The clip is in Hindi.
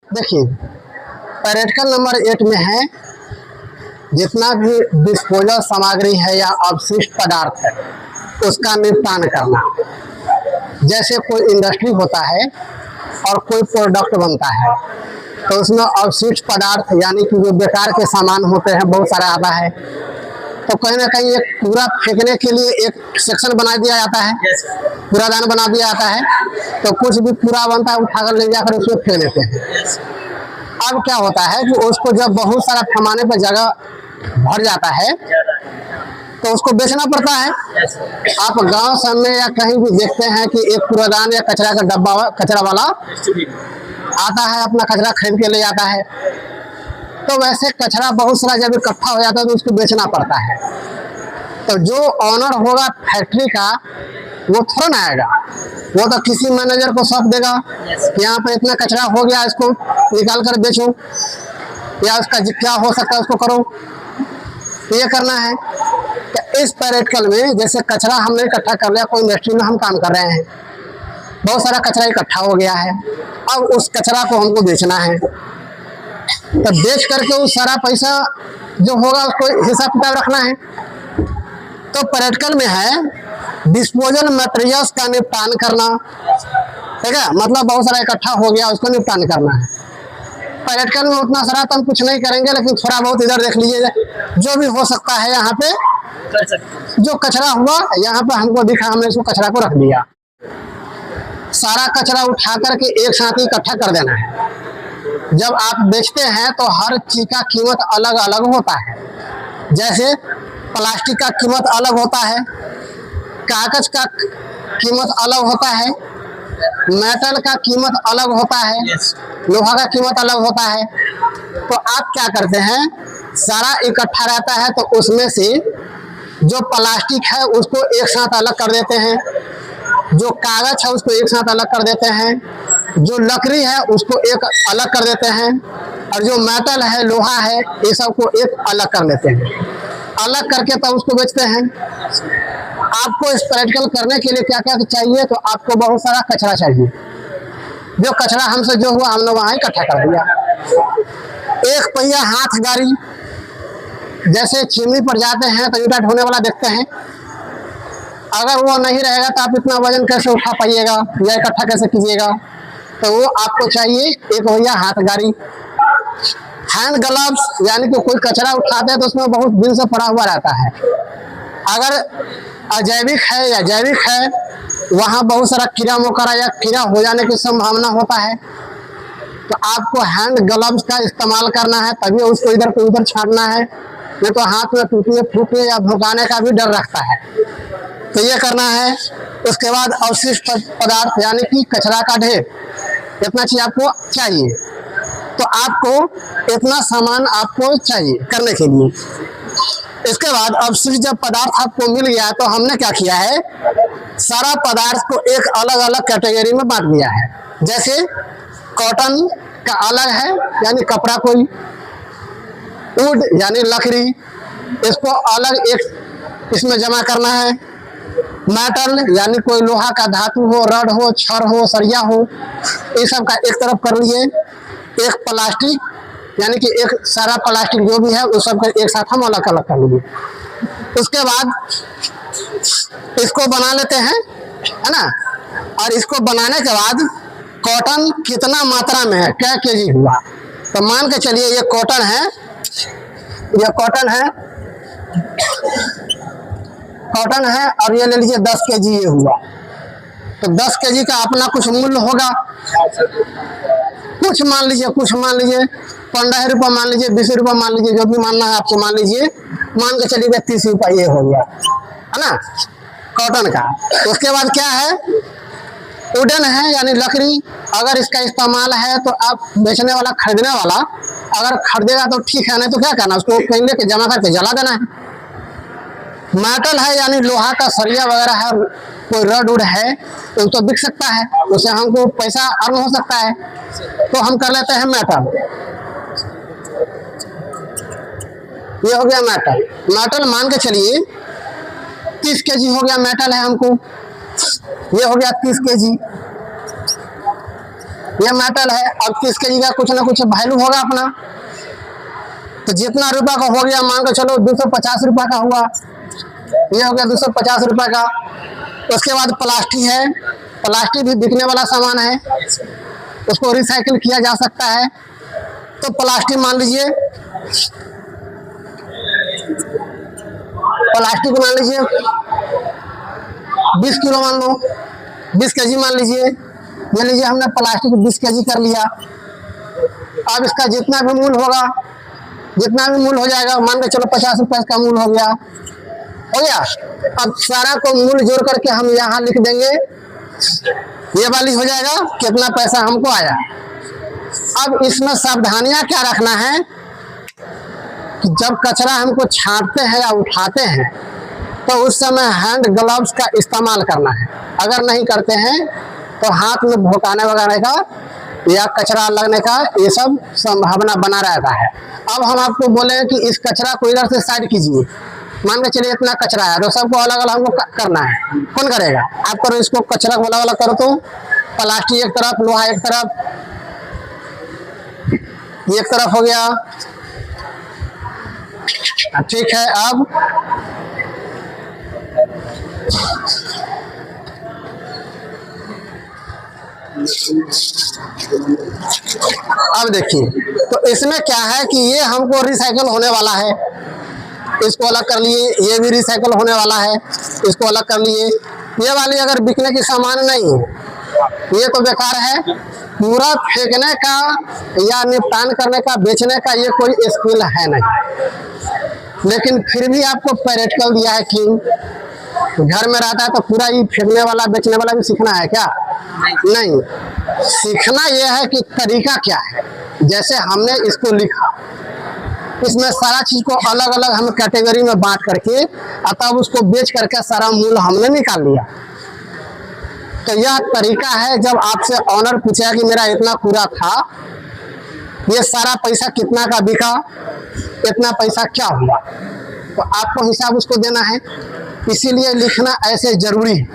देखिए, प्रैक्टिकल नंबर 8 में है जितना भी डिस्पोजल सामग्री है या अवशिष्ट पदार्थ है उसका निपटान करना। जैसे कोई इंडस्ट्री होता है और कोई प्रोडक्ट बनता है तो उसमें अवशिष्ट पदार्थ यानी कि जो बेकार के सामान होते हैं बहुत सारा आता है, तो कहीं ना कहीं एक कूड़ा फेंकने के लिए एक सेक्शन बना दिया जाता है, कूड़ादान बना दिया जाता है। तो कुछ भी कूड़ा बनता है उठाकर ले जाकर उसमें फेंक देते हैं। अब क्या होता है कि उसको जब बहुत सारा पैमाने पर जगह भर जाता है तो उसको बेचना पड़ता है। आप गांव सब में या कहीं भी देखते हैं कि एक कूड़ादान या कचरा का डब्बा कचरा वाला आता है, अपना कचरा खरीद के ले जाता है। तो वैसे कचरा बहुत सारा जब इकट्ठा हो जाता है तो उसको बेचना पड़ता है। तो जो ऑनर होगा फैक्ट्री का वो थोड़ा ना आएगा, वो तो किसी मैनेजर को सौंप देगा कि यहाँ पे इतना कचरा हो गया, इसको निकाल कर बेचो या उसका क्या हो सकता है उसको करो। तो ये करना है। तो इस प्रैक्टिकल में जैसे कचरा हमने इकट्ठा कर लिया, कोई इंडस्ट्री में हम काम कर रहे हैं, बहुत सारा कचरा इकट्ठा हो गया है, अब उस कचरा को हमको बेचना है। तो बेच करके उस सारा पैसा जो होगा उसको हिसाब किताब रखना है। तो प्रैक्टिकल में है डिस्पोजल मटेरियल्स का निपटान करना, ठीक है, मतलब बहुत सारा इकट्ठा हो गया उसको निपटान करना है। प्रैक्टिकल में उतना सारा तो हम कुछ नहीं करेंगे, लेकिन थोड़ा बहुत इधर देख लीजिए जो भी हो सकता है यहाँ पे जो कचरा हुआ यहाँ पे हमको दिखा, हमने इसको कचरा को रख दिया। सारा कचरा उठा करके एक साथ ही इकट्ठा कर देना है। जब आप बेचते हैं तो हर चीज का कीमत अलग अलग होता है। जैसे प्लास्टिक का कीमत अलग होता है, कागज का कीमत अलग होता है, मेटल का कीमत अलग होता है, लोहा का कीमत अलग होता है। तो आप क्या करते हैं, सारा इकट्ठा रहता है तो उसमें से जो प्लास्टिक है उसको एक साथ अलग कर देते हैं, जो कागज है उसको एक साथ अलग कर देते हैं, जो लकड़ी है उसको एक अलग कर देते हैं, और जो मेटल है लोहा है ये सब को एक अलग कर लेते हैं। अलग करके तब उसको बेचते हैं। आपको इस प्रैक्टिकल करने के लिए क्या क्या चाहिए, तो आपको बहुत सारा कचरा चाहिए। जो कचरा हमसे जो हुआ हम लोग वहाँ इकट्ठा कर दिया। एक पहिया हाथ गाड़ी, जैसे चिमनी पर जाते हैं तो ईंटा ढोने वाला देखते हैं, अगर वो नहीं रहेगा तो आप इतना वजन कैसे उठा पाइएगा या इकट्ठा कैसे कीजिएगा। तो वो आपको चाहिए एक भैया हाथ गाड़ी। हैंड ग्लव्स, यानी कि कोई कचरा उठाते हैं तो उसमें बहुत दिन से पड़ा हुआ रहता है, अगर अजैविक है या जैविक है वहाँ बहुत सारा कीड़ा मकोड़ा या कीड़ा हो जाने की संभावना होता है। तो आपको हैंड ग्लव्स का इस्तेमाल करना है, तभी उसको इधर को उधर छाड़ना है, नहीं तो हाथ में टूटने फूटने या भुकाने का भी डर रखता है। तो ये करना है। उसके बाद अवशिष्ट पदार्थ यानी कि कचरा का ढेर, इतना चीज आपको चाहिए। तो आपको इतना सामान आपको चाहिए करने के लिए। इसके बाद अवशिष्ट जब पदार्थ आपको मिल गया तो हमने क्या किया है, सारा पदार्थ को एक अलग अलग कैटेगरी में बांट दिया है। जैसे कॉटन का अलग है यानी कपड़ा, कोई वुड यानी लकड़ी, इसको अलग एक इसमें जमा करना है। मेटल यानी कोई लोहा का धातु हो, रड हो, छड़ हो, सरिया हो, ये सब का एक तरफ कर लिए। एक प्लास्टिक यानी कि एक सारा प्लास्टिक जो भी है उस सब का एक साथ हम अलग अलग कर लिए। उसके बाद इसको बना लेते हैं, है ना। और इसको बनाने के बाद कॉटन कितना मात्रा में है, क्या केजी हुआ, तो मान के चलिए ये कॉटन है, ये कॉटन है, कॉटन है, और ये ले लीजिए 10 केजी ये हुआ। तो 10 केजी का अपना कुछ मूल्य होगा, कुछ मान लीजिए 15 रुपये मान लीजिए, 20 रुपये मान लीजिए, जो भी मानना है आपको मान लीजिए। मान के चलिए 30 रुपये ये हो गया, है ना, कॉटन का। उसके बाद क्या है, वुडन है यानी लकड़ी, अगर इसका इस्तेमाल है तो आप बेचने वाला खरीदने वाला अगर खरीदेगा तो ठीक है, नहीं तो क्या करना, उसको कहीं लेके जमा करके जला देना है। मेटल है यानी लोहा का सरिया वगैरह है, कोई रड उड है तो तो बिक सकता है, उससे हमको पैसा अर्न हो सकता है, तो हम कर लेते हैं मेटल। ये हो गया मेटल। मेटल मान के चलिए 30 केजी हो गया, मेटल है हमको, ये हो गया 30 केजी। ये मेटल है। अब 30 kg का कुछ ना कुछ वैल्यू होगा अपना। तो जितना रुपया का हो गया, मान के चलो 250 रुपया का हुआ, ये हो गया 250 रुपया का। उसके बाद प्लास्टिक है, प्लास्टिक भी बिकने वाला सामान है, उसको रिसाइकिल किया जा सकता है। तो प्लास्टिक मान लीजिए, प्लास्टिक मान लीजिए 20 किलो, मान लो 20 kg मान लीजिए। ये लीजिए हमने प्लास्टिक 20 kg कर लिया। अब इसका जितना भी मूल्य होगा, जितना भी मूल्य हो जाएगा, मान के चलो 50 रुपए का मूल्य हो गया, हो गया। अब सारा को मूल्य जोड़ करके हम यहाँ लिख देंगे, ये वाली हो जाएगा कितना पैसा हमको आया। अब इसमें सावधानियां क्या रखना है कि जब कचरा हमको छांटते हैं या उठाते हैं तो उस समय हैंड ग्लव्स का इस्तेमाल करना है। अगर नहीं करते हैं तो हाथ में भोंकाने वगैरह का या कचरा लगने का ये सब संभावना बना रहता है। अब हम आपको बोले कि इस कचरा को इधर से साइड कीजिए, मान के चलिए इतना कचरा है, तो सबको अलग अलग हमको करना है। कौन करेगा? आप करो, इसको कचरा को अलग अलग करो। तो प्लास्टिक एक तरफ, लोहा एक तरफ, एक तरफ हो गया, ठीक है। अब देखिए, तो इसमें क्या है कि ये हमको रिसाइकल होने वाला है, इसको अलग कर लिए, ये भी रिसाइकल होने वाला है, इसको अलग कर लिए। ये वाली अगर बिकने की सामान नहीं है, ये तो बेकार है। पूरा फेंकने का या निपटान करने का, बेचने का ये कोई स्किल है नहीं। लेकिन फिर भी आपको प्रैक्टिकल दिया है कि घर में रहता है तो पूरा ही फेंकने वाला, बेचने वाला भी सीखना है क्या? नहीं, सीखना यह है कि तरीका क्या है। जैसे हमने इसको लिखा, इसमें सारा चीज को अलग अलग हम कैटेगरी में बांट करके, तब उसको बेच करके सारा मूल्य हमने निकाल लिया। तो यह तरीका है। जब आपसे ऑनर पूछेगा कि मेरा इतना पूरा था, ये सारा पैसा कितना का बिका, इतना पैसा क्या हुआ, तो आपको हिसाब उसको देना है। इसीलिए लिखना ऐसे जरूरी है।